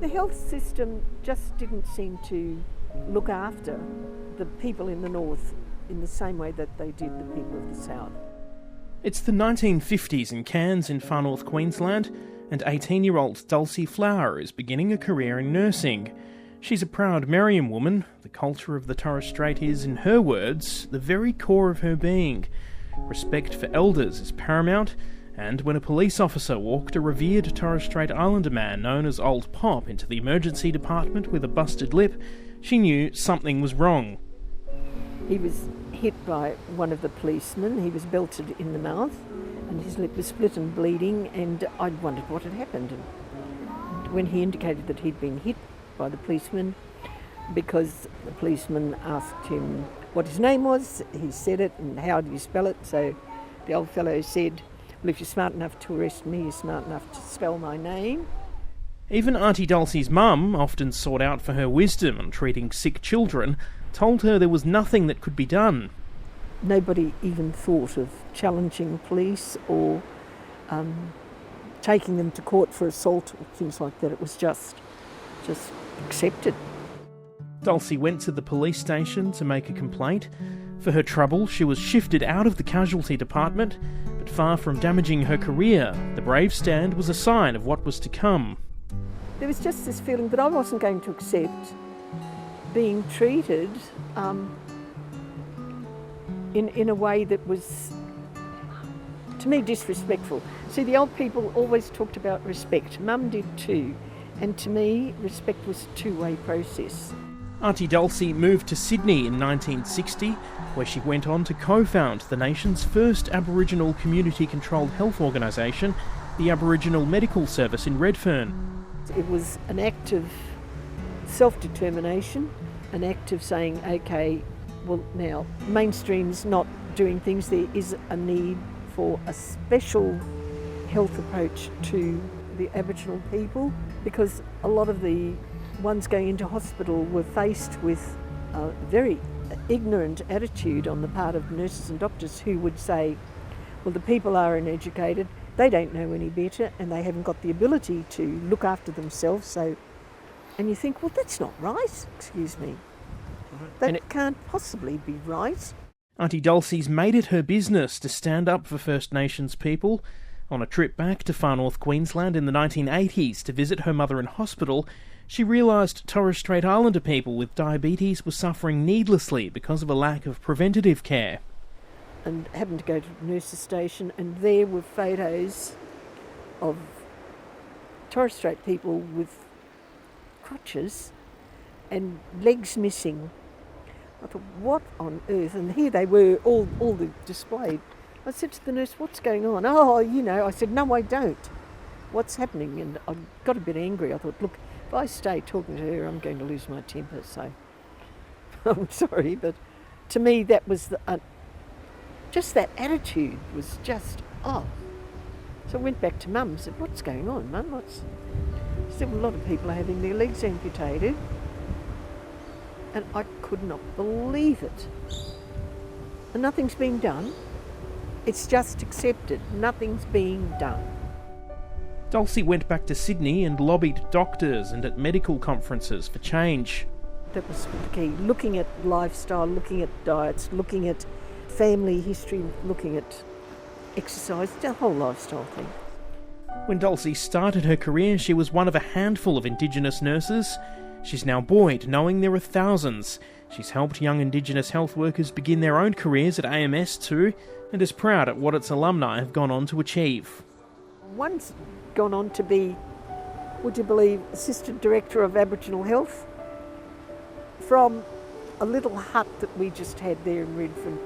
The health system just didn't seem to look after the people in the north in the same way that they did the people of the south. It's the 1950s in Cairns in far north Queensland, and 18-year-old Dulcie Flower is beginning a career in nursing. She's a proud Meriam woman. The culture of the Torres Strait is, in her words, the very core of her being. Respect for elders is paramount, and when a police officer walked a revered Torres Strait Islander man known as Old Pop into the emergency department with a busted lip, she knew something was wrong. He was hit by one of the policemen. He was belted in the mouth and his lip was split and bleeding, and I wondered what had happened. And when he indicated that he'd been hit by the policeman, because the policeman asked him what his name was, he said it, and how do you spell it? So the old fellow said, well, if you're smart enough to arrest me, you're smart enough to spell my name. Even Aunty Dulcie's mum, often sought out for her wisdom on treating sick children, told her there was nothing that could be done. Nobody even thought of challenging police or taking them to court for assault or things like that. It was just accepted. Dulcie went to the police station to make a complaint. For her trouble, she was shifted out of the casualty department, but far from damaging her career, the brave stand was a sign of what was to come. There was just this feeling that I wasn't going to accept being treated in a way that was, to me, disrespectful. See, the old people always talked about respect. Mum did too. And to me, respect was a two-way process. Aunty Dulcie moved to Sydney in 1960, where she went on to co-found the nation's first Aboriginal community-controlled health organisation, the Aboriginal Medical Service in Redfern. It was an act of self-determination, an act of saying, OK, well now, mainstream's not doing things. There is a need for a special health approach to the Aboriginal people, because a lot of the ones going into hospital were faced with a very ignorant attitude on the part of nurses and doctors who would say, well, the people are uneducated, they don't know any better, and they haven't got the ability to look after themselves. So, and you think, well, that's not right, excuse me. That can't possibly be right. Aunty Dulcie's made it her business to stand up for First Nations people. On a trip back to far north Queensland in the 1980s to visit her mother in hospital, she realised Torres Strait Islander people with diabetes were suffering needlessly because of a lack of preventative care. And happened to go to the nurse's station, and there were photos of Torres Strait people with crutches and legs missing. I thought, what on earth? And here they were, all displayed. I said to the nurse, what's going on? Oh, you know, I said, no, I don't. What's happening? And I got a bit angry. I thought, look, if I stay talking to her, I'm going to lose my temper. So I'm sorry, but to me that was just that attitude was just off. So I went back to Mum and said, what's going on, Mum? She said, well, a lot of people are having their legs amputated. And I could not believe it. And nothing's been done. It's just accepted. Nothing's being done. Dulcie went back to Sydney and lobbied doctors and at medical conferences for change. That was the key. Looking at lifestyle, looking at diets, looking at family history, looking at exercise, the whole lifestyle thing. When Dulcie started her career, she was one of a handful of Indigenous nurses. She's now buoyed, knowing there are thousands. She's helped young Indigenous health workers begin their own careers at AMS too, and is proud at what its alumni have gone on to achieve. One's gone on to be, would you believe, Assistant Director of Aboriginal Health from a little hut that we just had there in Redfern.